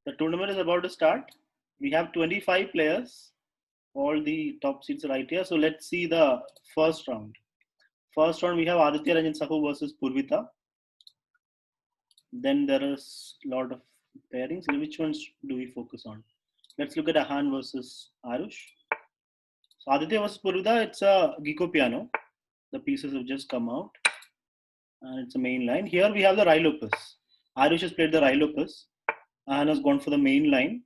The tournament is about to start. We have 25 players. All the top seeds are right here. So let's see the first round. First round, we have Aditya Ranjan Sahu versus Purvita. Then there is a lot of pairings. Which ones do we focus on? Let's look at Ahan versus Arush. So Aditya versus Purvita, it's a Gecko piano. The pieces have just come out. And it's a main line. Here we have the Rilopus. Arush has played the Rilopus. Ahan has gone for the main line.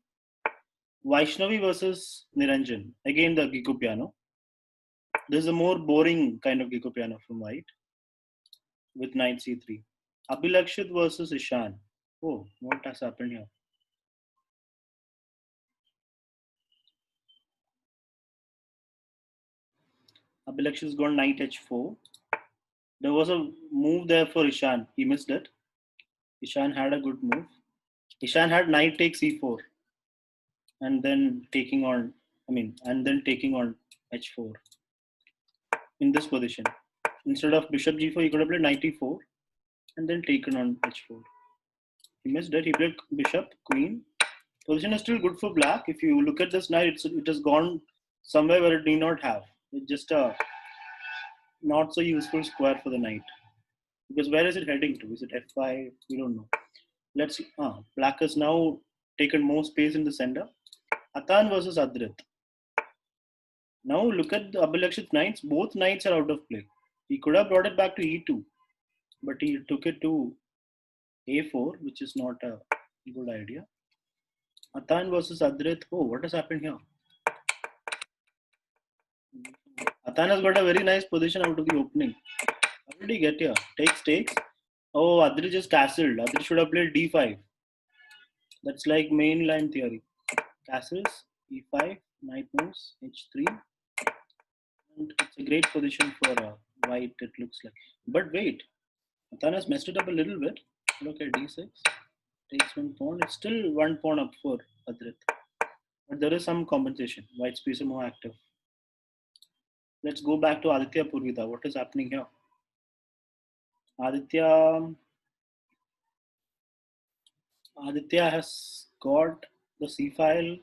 Vaishnavi versus Niranjan. Again the Gecko piano. This is a more boring kind of Gecko piano from white with knight c3. Abhilakshit versus Ishan. Oh, what has happened here? Abhilakshit has gone knight h4. There was a move there for Ishan. He missed it. Ishan had a good move. Ishan had knight takes e4 and then taking on, taking on h4 in this position. Instead of bishop g4, he could have played knight e4 and then taken on h4. He missed it. He played bishop, queen. Position is still good for black. If you look at this knight, it has gone somewhere where it need not have. It's just a not so useful square for the knight. Because where is it heading to? Is it f5? We don't know. Let's see. Black has now taken more space in the center. Atan versus Adrit. Now look at the Abhilakshit knights. Both knights are out of play. He could have brought it back to e2, but he took it to a4, which is not a good idea. Atan versus Adrit. Oh, what has happened here? Atan has got a very nice position out of the opening. How did he get here? Takes. Oh, Adrit just castled. Adrit should have played d5. That's like main line theory. Castles, e5, knight moves, h3. And it's a great position for white, it looks like. But wait, Atan has messed it up a little bit. Look at d6. Takes one pawn. It's still one pawn up for Adrit. But there is some compensation. White's piece is more active. Let's go back to Aditya Purvita. What is happening here? Aditya has got the c file.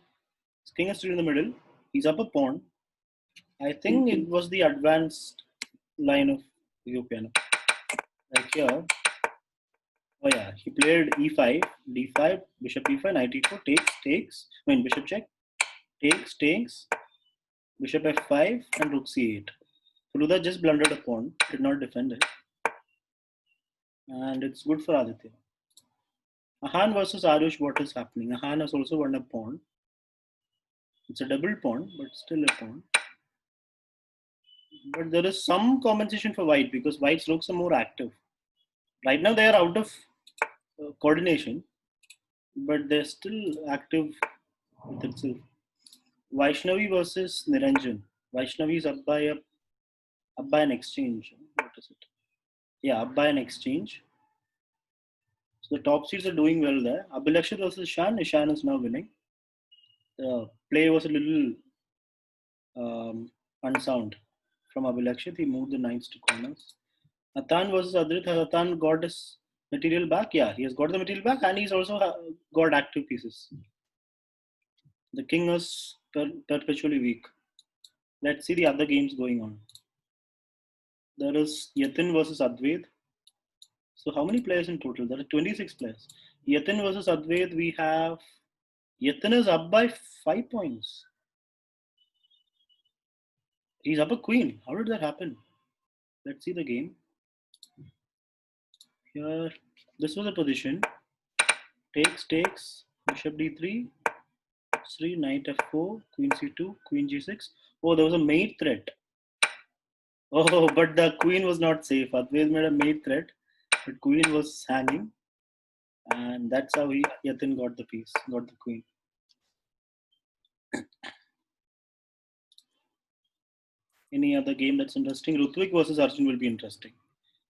His king is still in the middle. He's up a pawn. I think it was the advanced line of Gecko piano. Like here. Oh yeah, he played e5, d5, bishop e5, knight e4, takes. Bishop check. Takes. Bishop f5 and rook c8. Purvita just blundered a pawn, did not defend it. And it's good for Aditya. Ahan versus Arush, what is happening? Ahan has also won a pawn. It's a double pawn, but still a pawn. But there is some compensation for white because white's rooks are more active. Right now they are out of coordination, but they're still active with itself. Vaishnavi versus Niranjan. Vaishnavi is up by an exchange. What is it? Yeah, up by an exchange. So the top seeds are doing well there. Abhilakshit versus Ishan. Ishan is now winning. The play was a little unsound from Abhilakshit. He moved the knights to corners. Atan versus Adrit. Has Atan got his material back? Yeah, he has got the material back and he's also got active pieces. The king is perpetually weak. Let's see the other games going on. There is Yatin versus Advaith. So how many players in total? There are 26 players. Yatin versus Advaith, we have... Yatin is up by 5 points. He's up a queen. How did that happen? Let's see the game. Here, this was a position. Takes, bishop d3, 3, knight f4, queen c2, queen g6. Oh, there was a mate threat. Oh, but the queen was not safe. Advaith made a mate threat. But queen was hanging. And that's how Yatin got the piece, got the queen. Any other game that's interesting? Rutvik versus Arjun will be interesting.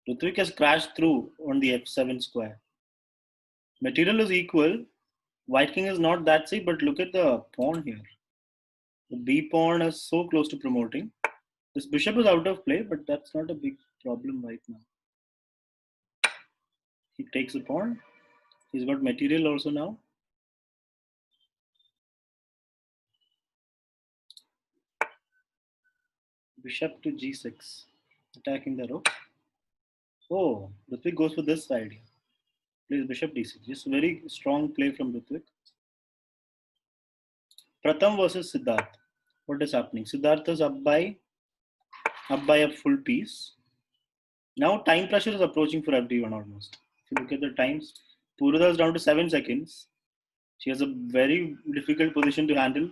Rutvik has crashed through on the f7 square. Material is equal. White king is not that safe, but look at the pawn here. The b pawn is so close to promoting. This bishop is out of play, but that's not a big problem right now. He takes the pawn. He's got material also now. Bishop to g6. Attacking the rook. Oh, Ritvik goes for this side here. Plays bishop d6. Just very strong play from Ritvik. Pratham versus Siddharth. What is happening? Siddharth is up by a full piece. Now time pressure is approaching for everyone almost. If you look at the times, Purudha is down to 7 seconds. She has a very difficult position to handle.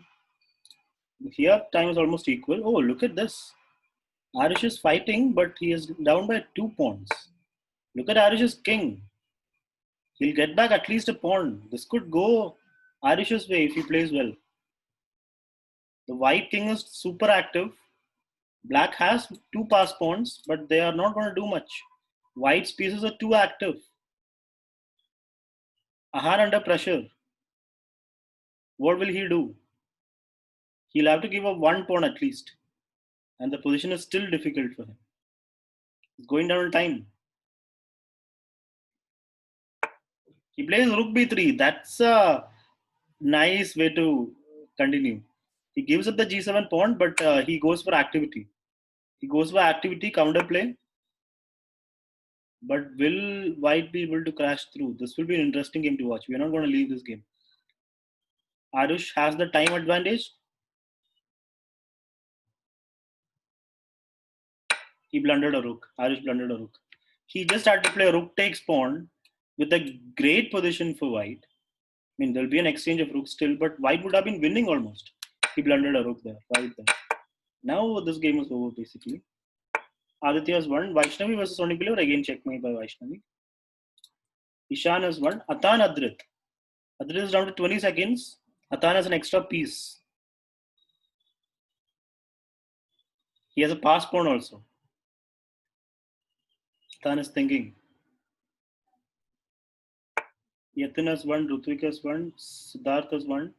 Here, time is almost equal. Oh, look at this. Arish is fighting, but he is down by 2 pawns. Look at Arish's king. He'll get back at least a pawn. This could go Arish's way if he plays well. The white king is super active. Black has 2 pass pawns, but they are not going to do much. White's pieces are too active. Ahan under pressure. What will he do? He'll have to give up 1 pawn at least. And the position is still difficult for him. He's going down in time. He plays rook b3. That's a nice way to continue. He gives up the g7 pawn, but he goes for activity. He goes for activity, counterplay. But will white be able to crash through? This will be an interesting game to watch. We are not going to leave this game. Arush has the time advantage. He blundered a rook. Arush blundered a rook. He just had to play a rook takes pawn with a great position for white. I mean, there'll be an exchange of rooks still, but white would have been winning almost. He blundered a rook there, right there. Now this game is over basically. Aditya has won. Vaishnavi versus Sonic Beliver. Again checkmate by Vaishnavi. Ishan has won. Atan Adrit. Adrit is down to 20 seconds. Atan has an extra piece. He has a pass pawn also. Atan is thinking. Yatin has won. Rutvik has won. Siddharth has won.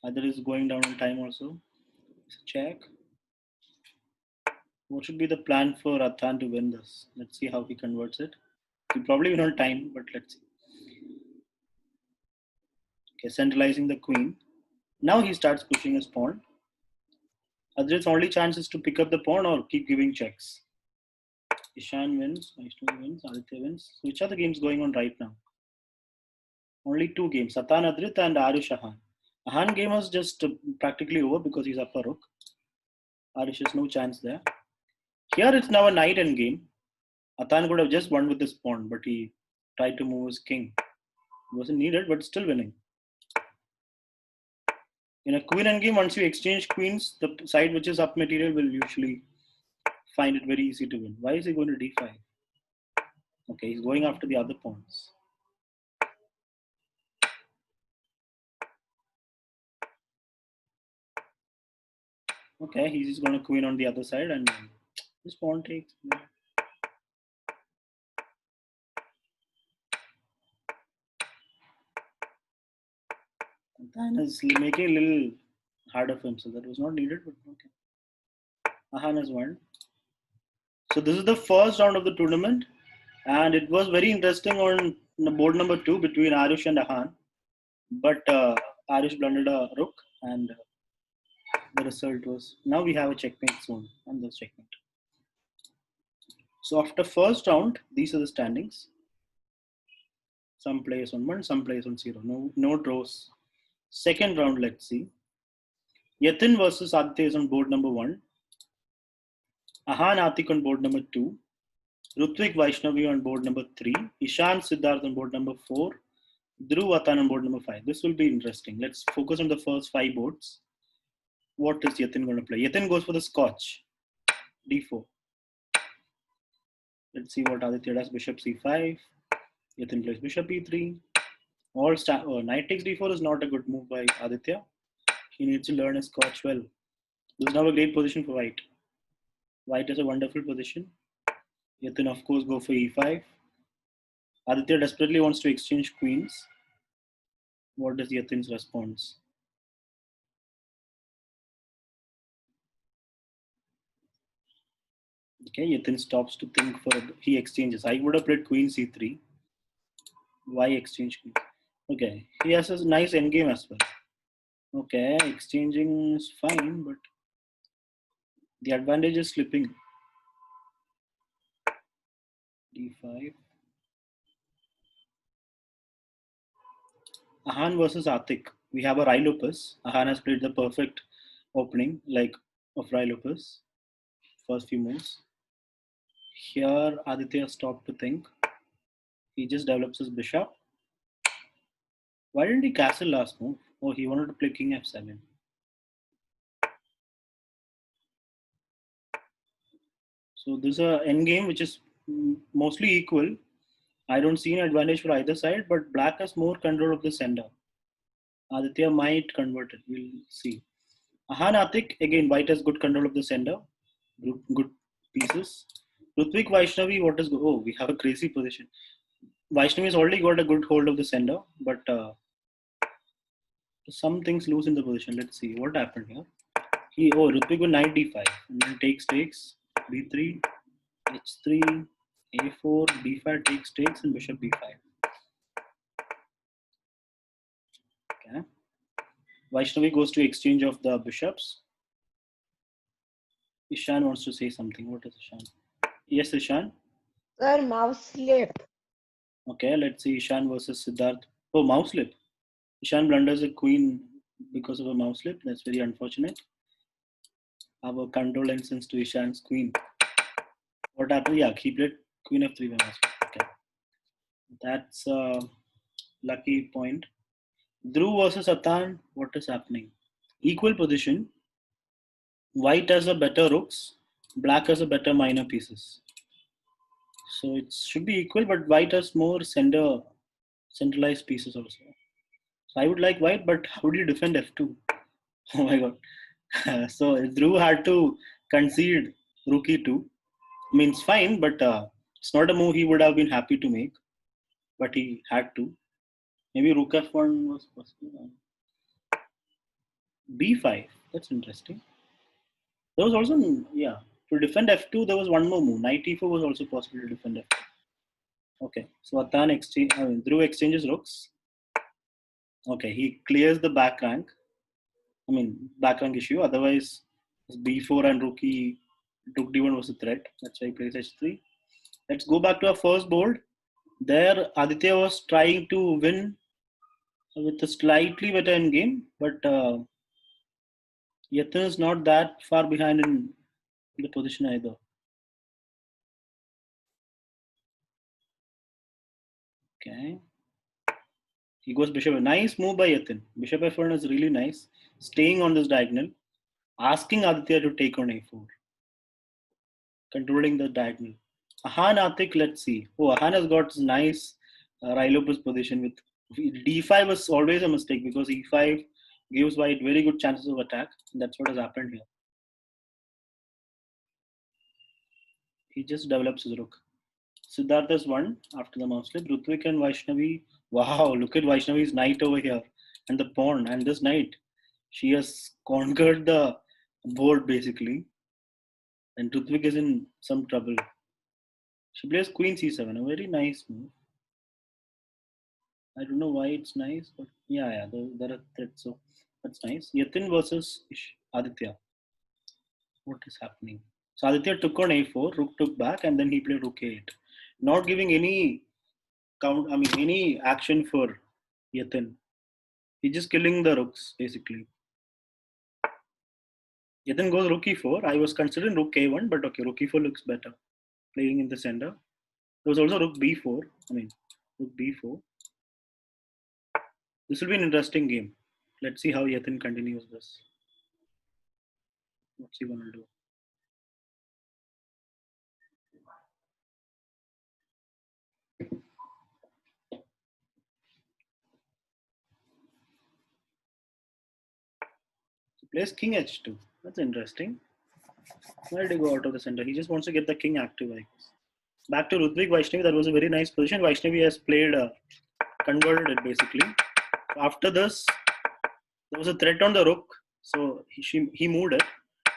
Adrit is going down in time also. Check. What should be the plan for Atan to win this? Let's see how he converts it. He'll probably win on time, but let's see. Okay, centralizing the queen. Now he starts pushing his pawn. Adrit's only chance is to pick up the pawn or keep giving checks. Ishan wins, Vaishnavi wins, Aditya wins. So which are the games going on right now? Only 2 games, Atan Adrit and Arush Ahan. Ahan game was just practically over because he's up a rook. Arush has no chance there. Here it's now a knight end game. Atan could have just won with this pawn, but he tried to move his king. It wasn't needed, but still winning. In a queen end game, once you exchange queens, the side which is up material will usually find it very easy to win. Why is he going to d5? Okay, he's going after the other pawns. Okay, he's just going to queen on the other side and this pawn takes. Then is making a little harder for him, so that was not needed, but okay. Ahan has won. So this is the first round of the tournament, and it was very interesting on board number 2 between Arush and Ahan. But Arush blundered a rook, and the result was now we have a checkmate zone, and this checkmate. So after first round, these are the standings. Some players on 1, some players on 0. No draws. Second round, let's see. Yatin versus Aditya is on board number 1. Ahan Atik on board number 2. Rutvik Vaishnavi on board number 3. Ishan Siddharth on board number 4. Dhruv Atan on board number 5. This will be interesting. Let's focus on the first 5 boards. What is Yatin going to play? Yatin goes for the Scotch. D4. Let's see what Aditya does. Bishop C5. Yatin plays Bishop E3. Knight takes D4 is not a good move by Aditya. He needs to learn his Scotch well. This is now a great position for White. White is a wonderful position. Yatin, of course, go for E5. Aditya desperately wants to exchange queens. What is Yatin's response? Okay, Yatin stops to think for he exchanges. I would have played queen c3. Why exchange queen? Okay, he has a nice endgame as well. Okay, exchanging is fine, but the advantage is slipping. D5. Ahan versus Atik. We have a Rilopus. Ahan has played the perfect opening, like of Rilopus. First few moves. Here, Aditya stopped to think. He just develops his bishop. Why didn't he castle last move? Oh, he wanted to play King F7. So this is a endgame which is mostly equal. I don't see an advantage for either side, but black has more control of the sender. Aditya might convert it. We'll see. Ahan Atik, again, white has good control of the sender. Good pieces. Rutvik Vaishnavi, what is good? Oh, we have a crazy position. Vaishnavi has already got a good hold of the sender, but some things loose in the position. Let's see what happened here. Rutvik with knight d5 and then takes b3, h3, a4, d5 takes and bishop b5. Okay. Vaishnavi goes to exchange of the bishops. Ishan wants to say something. What is Ishan? Yes, Ishan. Sir, mouse slip. Okay, let's see Ishan versus Siddharth. Oh, mouse slip. Ishan blunders a queen because of a mouse slip. That's very unfortunate. Our condolences to Ishan's queen. What happened? Yeah, he played queen f3 by mouse slip. Okay, that's a lucky point. Dhruv versus Atan. What is happening? Equal position. White has a better rooks. Black has a better minor pieces. So it should be equal, but white has more centralized pieces also. So I would like white, but how do you defend f2? Oh my god. So Dhruv had to concede rook e2. Means fine, but it's not a move he would have been happy to make. But he had to. Maybe rook f1 was possible. B5. That's interesting. There was also, yeah, to defend f2, there was one more move. Knight e4 was also possible to defend f2. Okay, so Dhruv exchanges rooks. Okay, he clears the back rank. Back rank issue. Otherwise, b4 and rook d1 was a threat. That's why he plays h3. Let's go back to our first board. There, Aditya was trying to win with a slightly better end game, but Yatin is not that far behind in the position either. Okay. He goes bishop. Nice move by Yatin. Bishop f1 is really nice. Staying on this diagonal, asking Aditya to take on a4, controlling the diagonal. Ahan Atik, let's see. Oh, Ahan has got nice Rilopus position with d5 was always a mistake because e5 gives white very good chances of attack. That's what has happened here. He just develops his rook. Siddhartha is one after the mouse slip. Rutvik and Vaishnavi. Wow, look at Vaishnavi's knight over here and the pawn and this knight. She has conquered the board basically. And Rutvik is in some trouble. She plays Queen c7, a very nice move. I don't know why it's nice, but yeah, there are threats, so that's nice. Yatin versus Aditya. What is happening? So Aditya took on a4, rook took back, and then he played rook a8, not giving any any action for Yatin. He's just killing the rooks basically. Yatin goes rook e4. I was considering rook a1, but okay, rook e4 looks better. Playing in the center. There was also rook b4. Rook b4. This will be an interesting game. Let's see how Yatin continues this. What's he gonna do? He plays king h2. That's interesting. Why did he go out of the center? He just wants to get the king active, I guess. Back to Rutvik Vaishnavi. That was a very nice position. Vaishnavi has played, converted it basically. After this, there was a threat on the rook. So he moved it.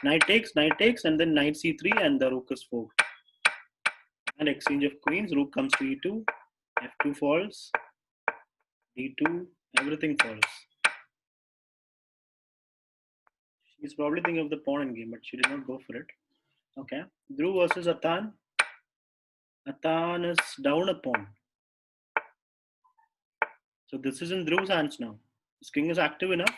Knight takes, and then knight c3, and the rook is forked. And exchange of queens. Rook comes to e2. f2 falls. D2, everything falls. She's probably thinking of the pawn in game, but she did not go for it. Okay. Dhruv versus Atan. Atan is down a pawn. So this is in Dhruv's hands now. His king is active enough.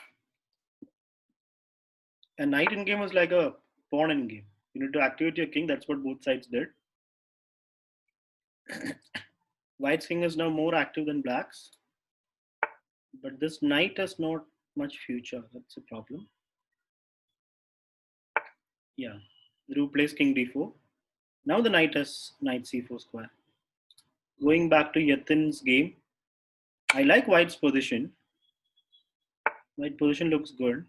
A knight in game is like a pawn in game. You need to activate your king. That's what both sides did. White's king is now more active than black's. But this knight has not much future. That's a problem. Yeah. Dhruv plays king d4. Now the knight has knight c4 square. Going back to Yatin's game, I like White's position. White position looks good.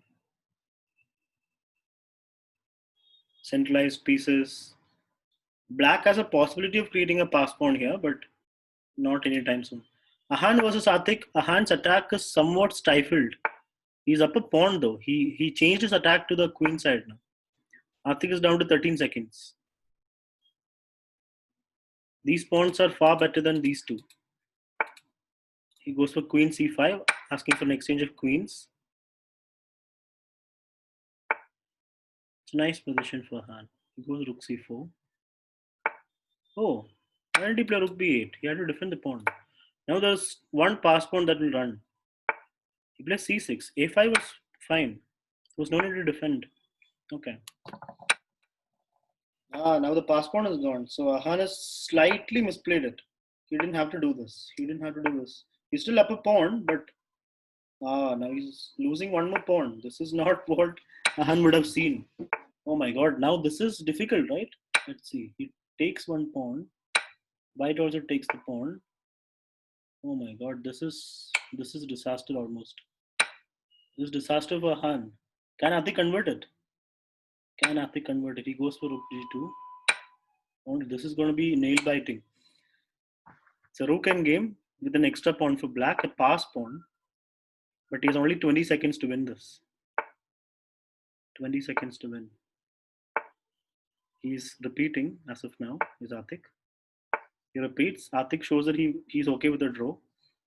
Centralized pieces. Black has a possibility of creating a pass pawn here, but not anytime soon. Ahan versus Atik. Ahan's attack is somewhat stifled. He's up a pawn though. He changed his attack to the queen side now. Atik is down to 13 seconds. These pawns are far better than these two. He goes for queen c5, asking for an exchange of queens. It's a nice position for Han. He goes rook c4. Oh, why did he play rook b8? He had to defend the pawn. Now there's one pass pawn that will run. He plays c6. a5 was fine. There was no need to defend. Okay. Now the pass pawn is gone. So Ahan has slightly misplayed it. He didn't have to do this. He's still up a pawn, but now he's losing one more pawn. This is not what Ahan would have seen. Oh my god, now this is difficult, right? Let's see. He takes one pawn. White also takes the pawn. Oh my god, this is disaster almost. This is disaster for Han. Can Atik convert it? He goes for rook g2. Oh, this is going to be nail biting. It's a rook end game with an extra pawn for black, a pass pawn. But he has only 20 seconds to win this. 20 seconds to win. He's repeating as of now, is Atik. He repeats. Atik shows that he's okay with the draw.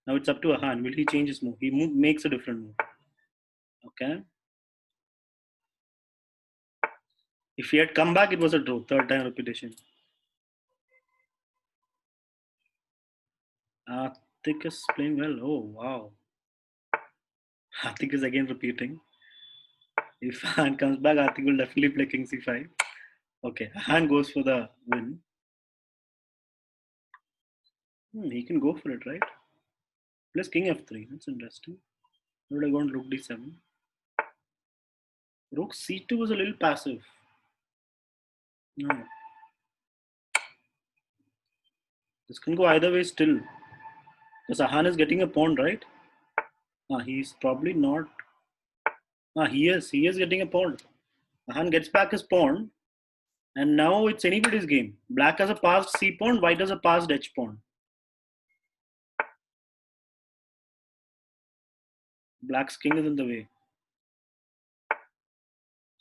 Now it's up to Ahan. Will he change his move? He makes a different move. Okay. If he had come back, it was a draw. Third time repetition. Atik is playing well. Oh, wow. Atik is again repeating. If Han comes back, Atik will definitely play king c5. Okay, Han goes for the win. He can go for it, right? Plus king f3. That's interesting. Would I go on rook d7? Rook c2 was a little passive. No. This can go either way still. Because Ahan is getting a pawn, right? He's probably not. He is getting a pawn. Ahan gets back his pawn. And now it's anybody's game. Black has a passed c pawn, white has a passed h pawn. Black's king is in the way.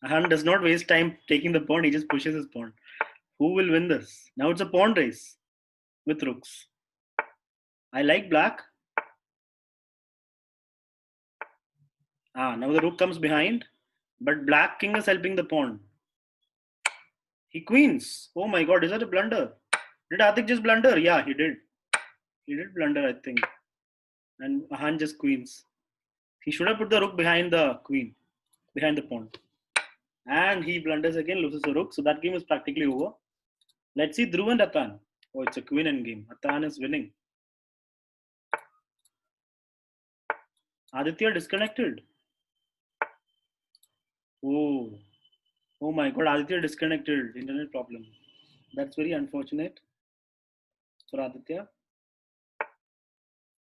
Ahan does not waste time taking the pawn, he just pushes his pawn. Who will win this? Now it's a pawn race with rooks. I like black. Now the rook comes behind, but black king is helping the pawn. He queens. Oh my god, is that a blunder? Did Atik just blunder? Yeah, he did. He did blunder, I think. And Ahan just queens. He should have put the rook behind the queen, behind the pawn. And he blunders again, loses a rook. So that game is practically over. Let's see Dhruv and Atan. Oh, it's a queen end game. Atan is winning. Aditya disconnected. Oh my god, Aditya disconnected. Internet problem. That's very unfortunate for Aditya.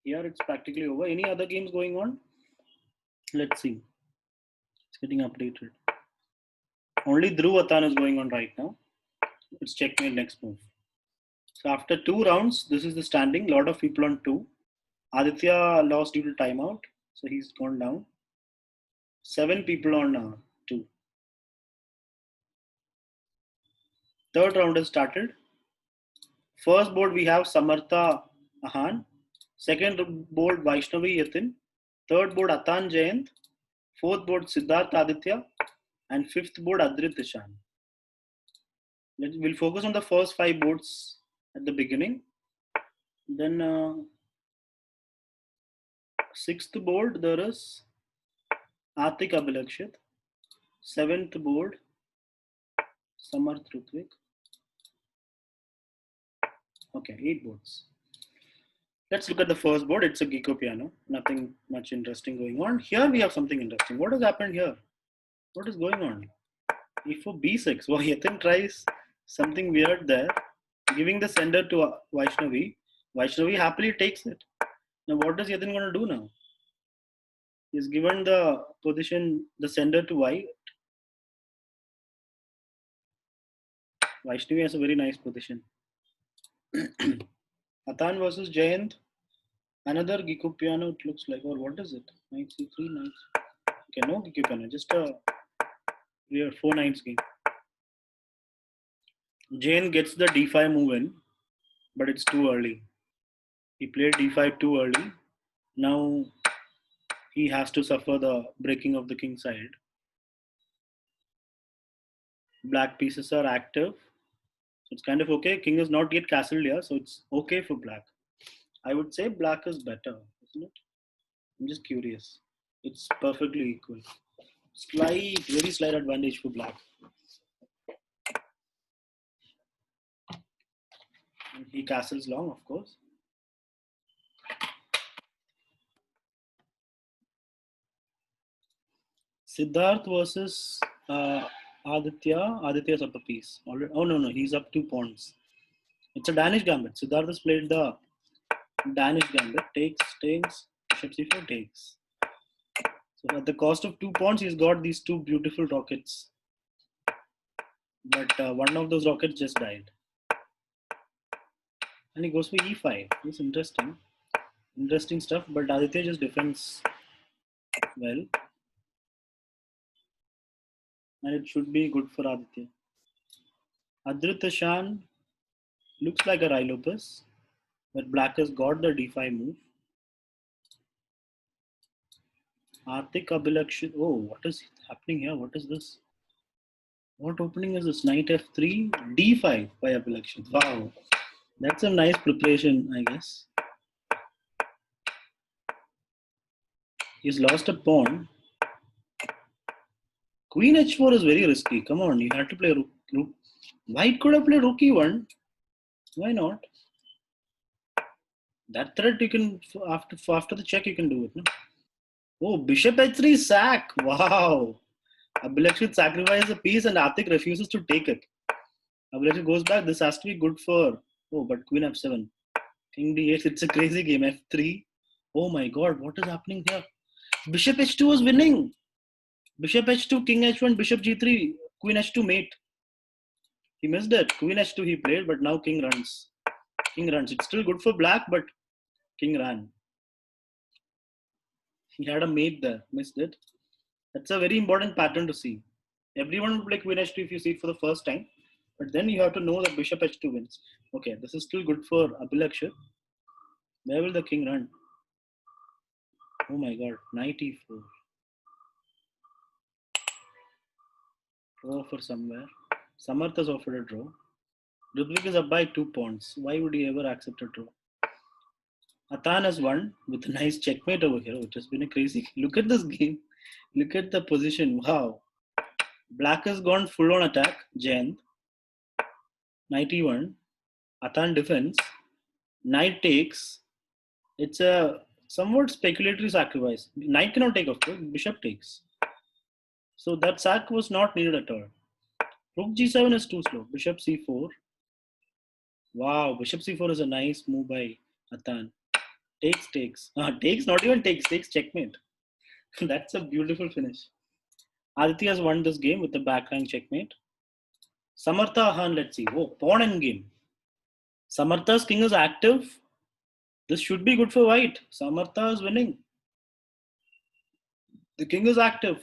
Here it's practically over. Any other games going on? Let's see. It's getting updated. Only Dhruv Atan is going on right now. Let's check my next move. So after 2 rounds, this is the standing. A lot of people on 2. Aditya lost due to timeout, so he's gone down. 7 people on 2. Third round has started. First board we have Samartha Ahan. Second board Vaishnavi Yatin. Third board Atan Jayant. Fourth board Siddharth Aditya. And fifth board Adrit Ishan. We'll focus on the first 5 boards at the beginning. Then sixth board there is Atik Abhilakshit. Seventh board Samarth Rutvik. Okay, 8 boards. Let's look at the first board. It's a Geeko piano. Nothing much interesting going on. Here we have something interesting. What has happened here? What is going on? E4 B6. Well, Yatin tries something weird there. Giving the sender to Vaishnavi. Vaishnavi happily takes it. Now what is Yatin going to do now? He's given the position, the sender to White. Vaishnavi has a very nice position. Atan versus Jayant. Another Geeko piano, it looks like. Or what is it? Knight C3, knight. Okay, no Geeko piano, just a weird 4 knights game. Jayant gets the D5 move in, but it's too early. He played D5 too early. Now he has to suffer the breaking of the king side. Black pieces are active. So it's kind of okay. King is not yet castled here, so it's okay for black. I would say black is better, isn't it? I'm just curious. It's perfectly equal. Very slight advantage for black. And he castles long, of course. Siddharth versus Aditya. Aditya's up a piece. Oh no, he's up 2 pawns. It's a Danish gambit. Siddharth has played the Danish gambit. Takes, bishop c4 takes. So at the cost of 2 pawns, he's got these 2 beautiful rockets. But one of those rockets just died. And he goes for e5. It's interesting. Interesting stuff. But Aditya just defends well. And it should be good for Aditya. Adrit Ishan looks like a Rilopus. But black has got the d5 move. Atik Abhilakshit. Oh, what is happening here? What is this? What opening is this? Knight f3, d5 by Abhilakshit. Wow. That's a nice preparation, I guess. He's lost a pawn. Queen h4 is very risky. Come on, you have to play rook. White could have played rook e1. Why not? That threat you can, after the check, you can do it. No? Oh, bishop h3 sack. Wow. Abhilakshit sacrifices a piece and Atik refuses to take it. Abhilakshit goes back. This has to be good for. Oh, but queen f7. King d8. It's a crazy game. f3. Oh my god, what is happening here? Bishop h2 was winning. Bishop h2, king h1, bishop g3, queen h2 mate. He missed it. Queen h2 he played, but now king runs. King runs. It's still good for black, but king ran. He had a mate there. Missed it. That's a very important pattern to see. Everyone will play queen h2 if you see it for the first time. But then you have to know that bishop h2 wins. Okay, this is still good for Abhilakshit. Where will the king run? Oh my god, knight e4. Draw for somewhere. Samarth has offered a draw. Ludwig is up by 2 pawns. Why would he ever accept a draw? Atan has won with a nice checkmate over here, which has been a crazy. Look at this game. Look at the position. Wow. Black has gone full on attack. Jayant. Knight e1. Atan defends. Knight takes. It's a somewhat speculatory sacrifice. Knight cannot take, of course. Bishop takes. So that sack was not needed at all. Rook g7 is too slow. Bishop c4. Wow, bishop c4 is a nice move by Atan. Takes. Takes, not even takes checkmate. That's a beautiful finish. Aditya has won this game with the backrank checkmate. Samartha Han, let's see. Oh, pawn end game. Samartha's king is active. This should be good for white. Samartha is winning. The king is active.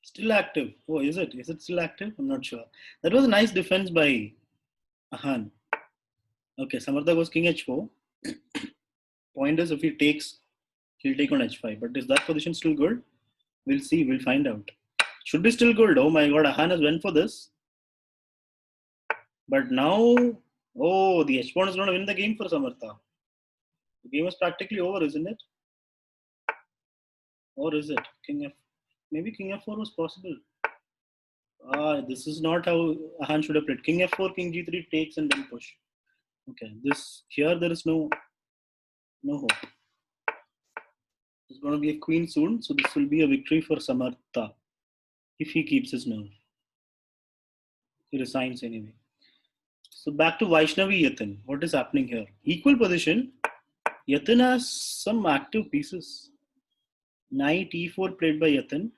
Still active. Oh, is it? Is it still active? I'm not sure. That was a nice defense by Han. Okay, Samartha goes king h4. Point is, if he takes, he'll take on h5. But is that position still good? We'll see. We'll find out. Should be still good. Oh my god, Ahan has went for this. But now, oh, the h pawn is going to win the game for Samartha. The game is practically over, isn't it? Or is it? King f. Maybe King f4 was possible. This is not how Ahan should have played. King f4, King g3 takes and then push. Okay, this here there is no hope. There's going to be a queen soon, so this will be a victory for Samartha if he keeps his nerve. He resigns anyway. So back to Vaishnavi Yatin. What is happening here? Equal position. Yatin has some active pieces. Knight e4 played by Yatin.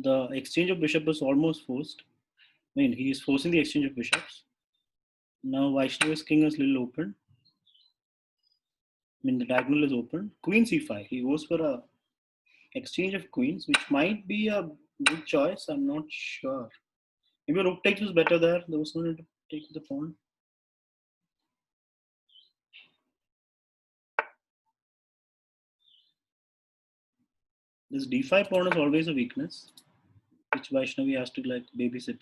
The exchange of bishop is almost forced. I mean, he is forcing the exchange of bishops. Now Vaishnavi's king is a little open. I mean, the diagonal is open. Queen c5. He goes for a exchange of queens, which might be a good choice. I'm not sure. Maybe rook takes was better there. There was no need to take the pawn. This d5 pawn is always a weakness, which Vaishnavi has to like babysit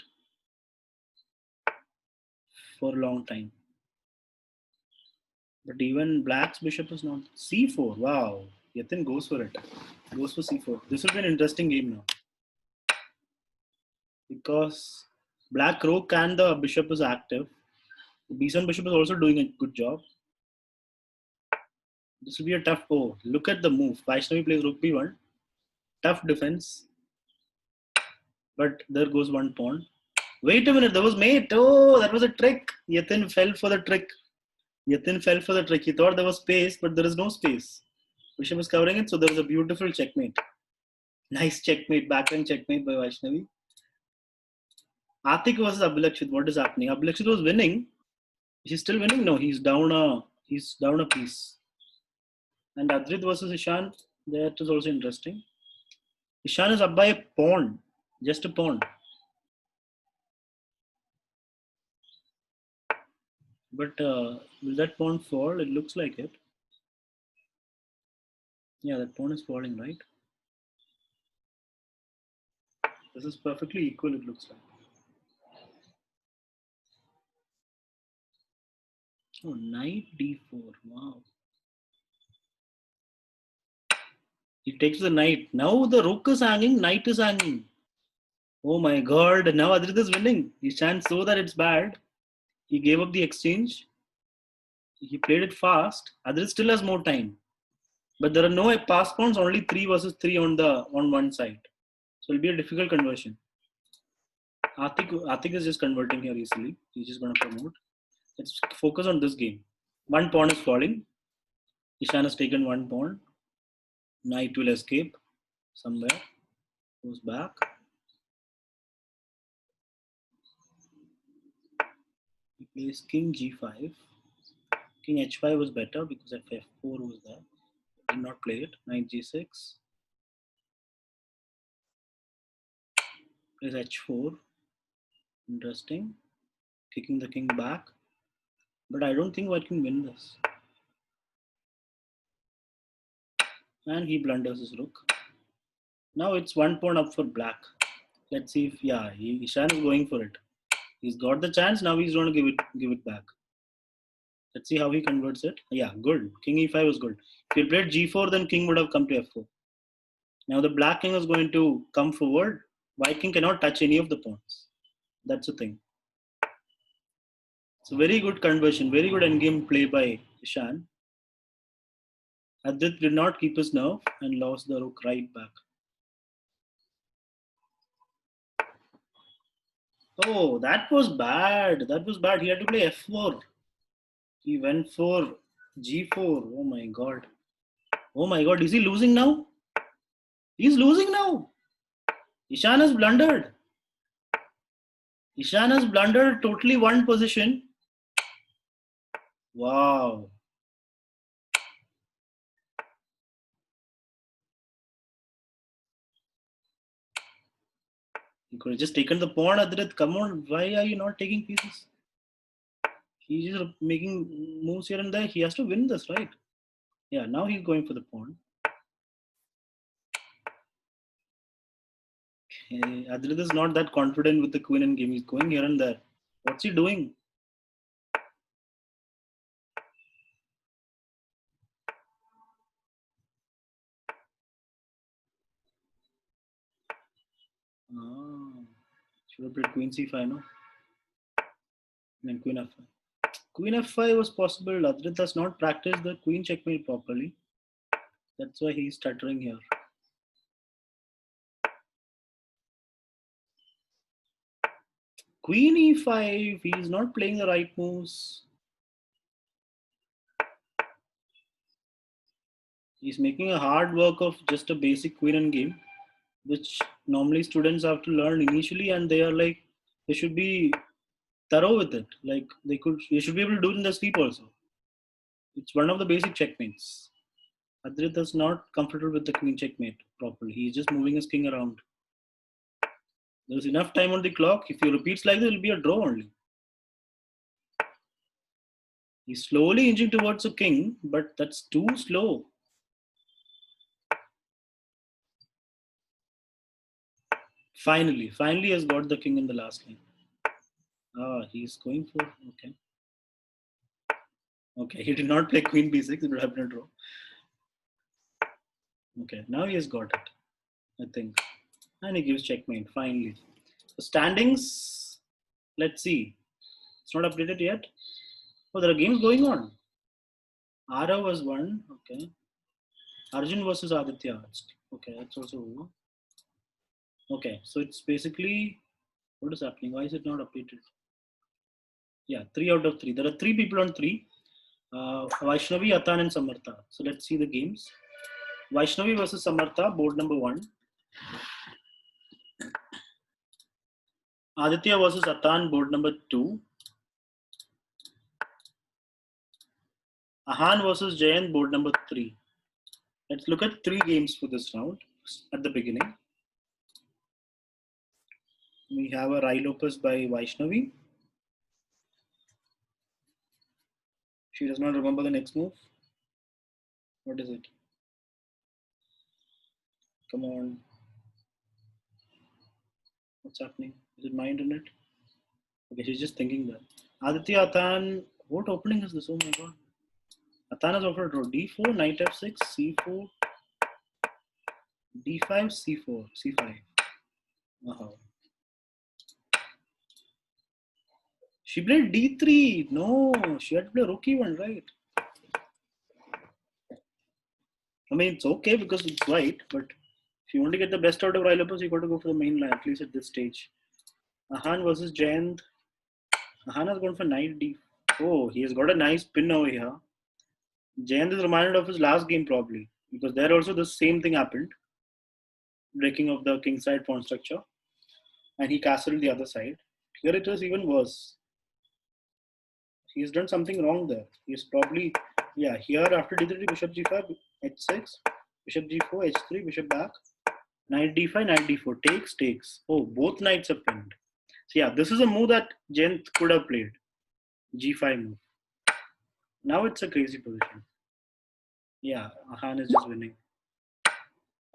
for a long time. But even black's bishop is not c4. Wow, Yatin goes for it. Goes for c4. This will be an interesting game now because black rook and the bishop is active. The b7 bishop is also doing a good job. This will be a tough. Oh, look at the move. Vaishnavi plays rook b1. Tough defense. But there goes one pawn. Wait a minute, there was mate. Oh, that was a trick. Yatin fell for the trick. Yatin fell for the trick. He thought there was space, but there is no space. Bishop is covering it, so there is a beautiful checkmate. Nice checkmate, backhand checkmate by Vaishnavi. Atik versus Abhilakshit. What is happening? Abhilakshit was winning. He's still winning? No, he's down a piece. And Adrit versus Ishan. That is also interesting. Ishan is up by a pawn. Just a pawn. But will that pawn fall? It looks like it. Yeah, that pawn is falling, right? This is perfectly equal, it looks like. Oh, knight d4. Wow. He takes the knight. Now the rook is hanging, knight is hanging. Oh my god, now Adrit is winning. Ishan saw that it's bad. He gave up the exchange. He played it fast. Adrit still has more time. But there are no pass pawns, only 3 versus 3 on one side. So it'll be a difficult conversion. Atik is just converting here easily. He's just going to promote. Let's focus on this game. One pawn is falling. Ishan has taken one pawn. Knight will escape somewhere. Goes back. He plays king g5. King h5 was better because f4 was there. Did not play it. Knight g6. Plays h4. Interesting. Kicking the king back. But I don't think White can win this. And he blunders his rook. Now it's one pawn up for black. Let's see if Ishan is going for it. He's got the chance. Now he's going to give it back. Let's see how he converts it. Yeah, good. King e5 was good. If he played g4, then king would have come to f4. Now the black king is going to come forward. White king cannot touch any of the pawns. That's the thing. It's a very good conversion. Very good endgame play by Ishan. Adit did not keep his nerve and lost the rook right back. Oh, that was bad. That was bad. He had to play f4. He went for g4. Oh my god. Oh my god. Is he losing now? He's losing now. Ishan has blundered. Ishan has blundered totally one position. Wow. You could have just taken the pawn, Adrit. Come on. Why are you not taking pieces? He's just making moves here and there. He has to win this, right? Yeah, now he's going for the pawn. Adrit is not that confident with the queen and game. He's going here and there. What's he doing? Ah, should have played queen c5, no? And then queen f5. Queen f5 was possible. Adrit has not practiced the queen checkmate properly. That's why he's stuttering here. Queen e5. He's not playing the right moves. He's making a hard work of just a basic queen and game, which normally students have to learn initially, and they are like, they should be thorough with it. Like they should be able to do it in their sleep also. It's one of the basic checkmates. Adrit is not comfortable with the queen checkmate properly. He's just moving his king around. There's enough time on the clock. If he repeats like this, it'll be a draw only. He's slowly inching towards a king, but that's too slow. Finally has got the king in the last line. Ah, he's going for okay. Okay, he did not play queen b6. It would have been a draw. Okay, now he has got it, I think. And he gives checkmate, finally. The standings, let's see. It's not updated yet. Oh, there are games going on. Ara was one. Okay. Arjun versus Aditya. Okay, that's also over. Okay, so it's basically, what is happening? Why is it not updated? Yeah, 3 out of 3. There are 3 people on 3. Vaishnavi, Atan, and Samartha. So let's see the games. Vaishnavi versus Samartha, board number 1. Aditya versus Atan, board number 2. Ahan versus Jayant, board number 3. Let's look at 3 games for this round at the beginning. We have a Rai Lopez by Vaishnavi. She does not remember the next move. What is it? Come on. What's happening? Is it my internet? Okay, she's just thinking that. Aditya Atan, what opening is this? Oh my god. Atan has offered draw d4, knight f6, c4, d5, c4, c5. Uh-huh. She played d3. No, she had to play rook e1, right? I mean, it's okay because it's white, but if you want to get the best out of Rai Lopez, you got to go for the main line, at least at this stage. Ahan versus Jayant. Ahan has gone for knight d. Oh, he has got a nice pin over here. Jayant is reminded of his last game probably, because there also the same thing happened. Breaking of the king side pawn structure. And he castled the other side. Here it is even worse. He's done something wrong there. He's probably, yeah, here after d3, bishop g5, h6, bishop g4, h3, bishop back, knight d5, knight d4, takes. Oh, both knights are pinned. So yeah, this is a move that Jayant could have played. G5 move. Now it's a crazy position. Yeah, Ahan is just winning.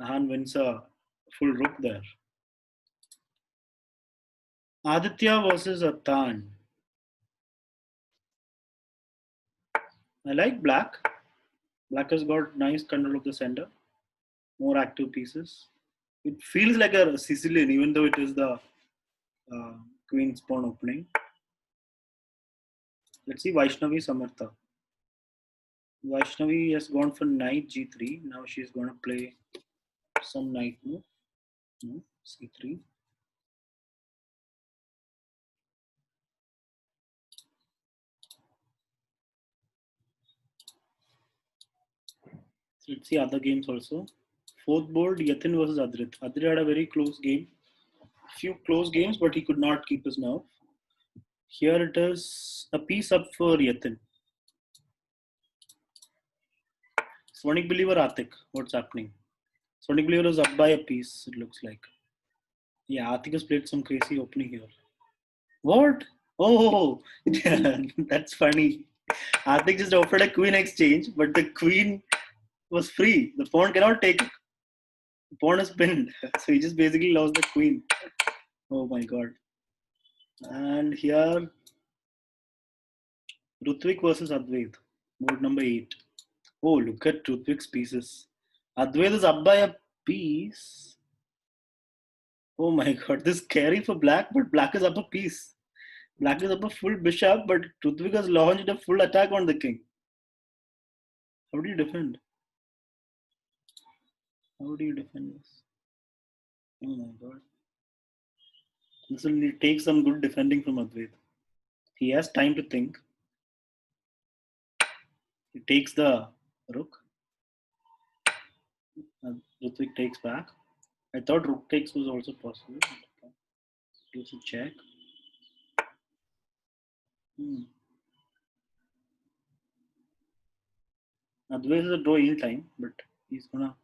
Ahan wins a full rook there. Aditya versus Atan. I like black. Black has got nice control of the center. More active pieces. It feels like a Sicilian, even though it is the queen's pawn opening. Let's see Vaishnavi Samartha. Vaishnavi has gone for knight g3. Now she's going to play some knight move. No, c3. So let's see other games also. Fourth board, Yatin versus Adrit. Adrit had a very close game. Few close games, but he could not keep his nerve. Here it is a piece up for Yatin. Sonic Believer Atik, what's happening? Sonic Believer is up by a piece, it looks like. Yeah, Atik has played some crazy opening here. What? Oh, that's funny. Hardik just offered a queen exchange, but the queen was free. The pawn cannot take it. The pawn is pinned. So he just basically lost the queen. Oh my god. And here, Rutvik versus Advait. Board number 8. Oh, look at Rutvik's pieces. Advait is up by a piece. Oh my god, this is scary for black, but black is up a piece. Black is up a full bishop, but Rutvik has launched a full attack on the king. How do you defend? How do you defend this? Oh my god. This will take some good defending from Advait. He has time to think. He takes the rook. Rutvik takes back. I thought rook takes was also possible. Gives a check. Advait is a draw in time, but he's gonna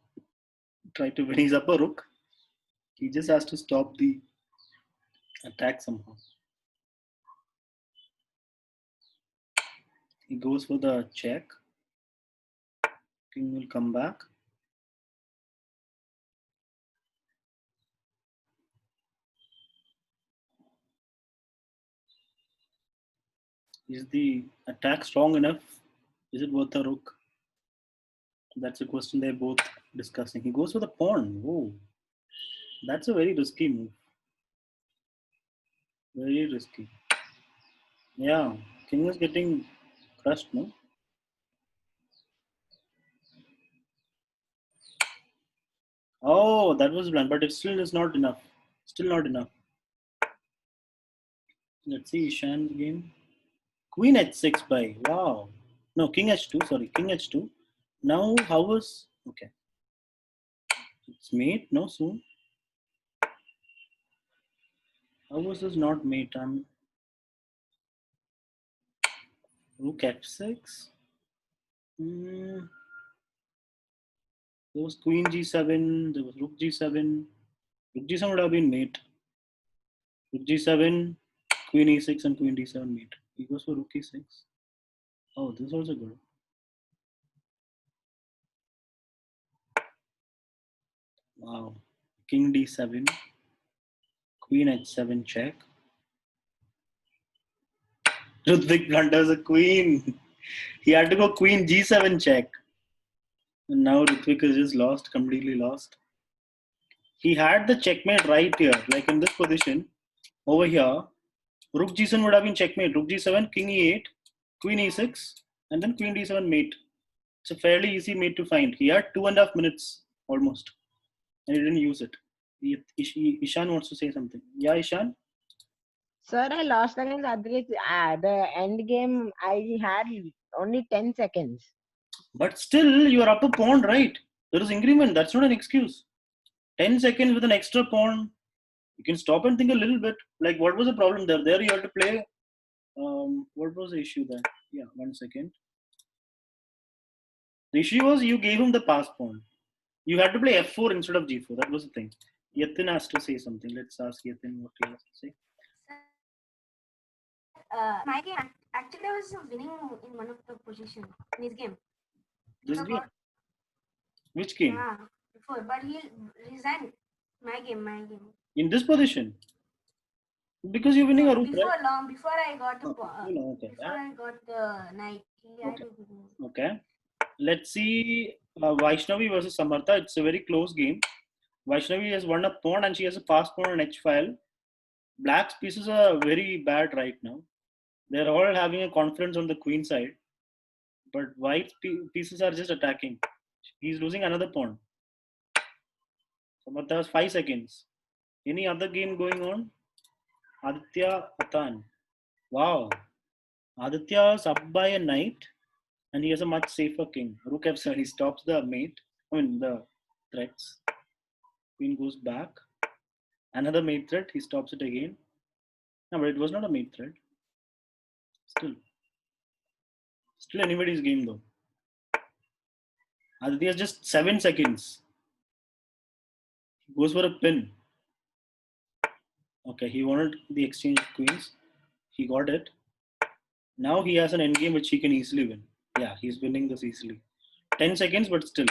try to win. He's up a rook. He just has to stop the attack somehow. He goes for the check. King will come back. Is the attack strong enough? Is it worth a rook? That's a question they're both discussing. He goes for the pawn. Whoa. That's a very risky move. Very risky. Yeah. King is getting crushed, no? Oh, that was blunt, but it still is not enough. Still not enough. Let's see Ishan's game. Queen h6 by. Wow. No, king h2. Sorry, king h2. Now, how was. Okay. It's mate. No, soon. How was this not mate? I'm. Rook f6. Hmm. There was queen g7. There was rook g7. Rook g7 would have been mate. Rook g7, queen e6, and queen d7 mate. He goes for rook e6. Oh, this is also good. Wow. King d7, queen h7 check. Ludwig blunders a queen. He had to go queen g7 check. And now Ritwik is just lost, completely lost. He had the checkmate right here, like in this position. Over here, rook g7 would have been checkmate. Rook g7, king e8, queen e6, and then queen d7 mate. It's a fairly easy mate to find. He had 2.5 minutes almost, and he didn't use it. Ishan wants to say something. Yeah, Ishan? Sir, I lost against Advait. The end game, I had only 10 seconds. But still, you are up a pawn, right? There is increment. That's not an excuse. 10 seconds with an extra pawn. You can stop and think a little bit. Like, what was the problem there? There you have to play. What was the issue there? Yeah, 1 second. The issue was you gave him the pass pawn. You had to play f4 instead of g4. That was the thing. Yatin has to say something. Let's ask Yatin what he has to say. My game actually I was winning in one of the position in his game. This game? Which game? Yeah, before, but he resigned. My game. In this position? Because you're winning a rook, before right? long before I got the okay. before I got the knight. He had Okay. a good move. Okay. Let's see Vaishnavi versus Samartha. It's a very close game. Vaishnavi has won a pawn and she has a pass pawn on h file. Black's pieces are very bad right now. They're all having a confidence on the queen side. But white's pieces are just attacking. He's losing another pawn. Samartha has 5 seconds. Any other game going on? Aditya Atan. Wow. Aditya is up by a knight and he has a much safer king. Rook f7. He stops the mate. The threats. Queen goes back. Another mate threat. He stops it again. No, but it was not a mate threat. Still anybody's game though. Aditya has just 7 seconds. He goes for a pin. Okay, he wanted the exchange of queens. He got it. Now he has an endgame which he can easily win. Yeah, he's winning this easily. 10 seconds, but still.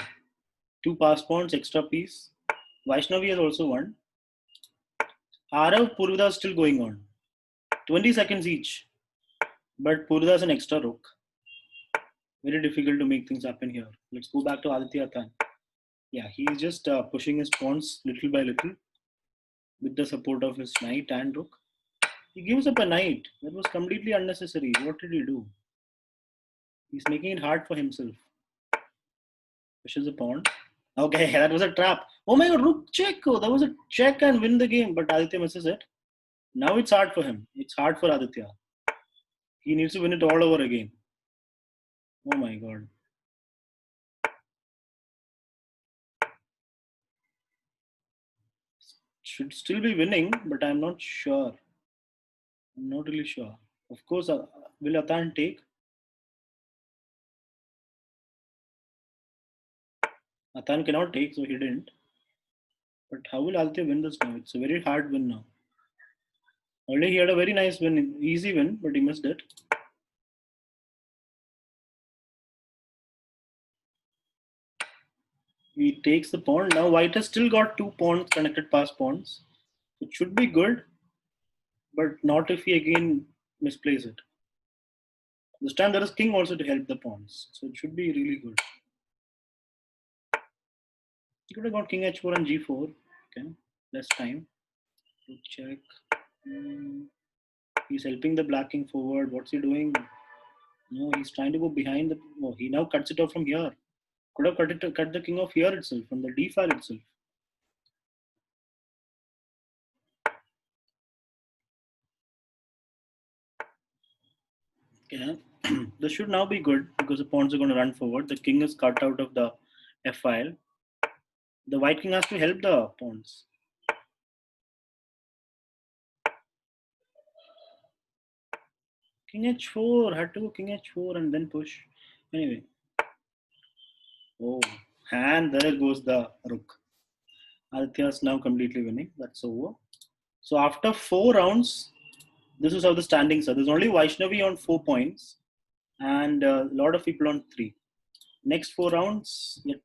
2 pass pawns, extra piece. Vaishnavi has also won. Arav, Purvida is still going on. 20 seconds each. But Purvida is an extra rook. Very difficult to make things happen here. Let's go back to Aditya Athan. Yeah, he's just pushing his pawns little by little with the support of his knight and rook. He gives up a knight. That was completely unnecessary. What did he do? He's making it hard for himself. Pushes a pawn. Okay, that was a trap. Oh my god, rook check. Oh, that was a check and win the game. But Aditya misses it. Now it's hard for him. It's hard for Aditya. He needs to win it all over again. Oh my god. Should still be winning, but I'm not sure. I'm not really sure. Of course, will Atan take? Atan cannot take, so he didn't. But how will Aditya win this now? It's a very hard win now. Earlier he had a very nice win, easy win, but he missed it. He takes the pawn. Now white has still got 2 pawns connected past pawns. It should be good, but not if he again misplays it. This time there is king also to help the pawns, so it should be really good. He could have got king h4 and g4. Okay, less time. Check. He's helping the black king forward. What's he doing? No, he's trying to go behind the. Oh, he now cuts it off from here. Could have cut the king off here itself, from the d file itself. Okay, this should now be good because the pawns are going to run forward. The king is cut out of the f file. The white king has to help the pawns. King h4, had to go king h4 and then push. Anyway. Oh, and there goes the rook. Aditya is now completely winning. That's over. So after 4 rounds, this is how the standings are. There's only Vaishnavi on 4 points and a lot of people on 3. Next 4 rounds, yet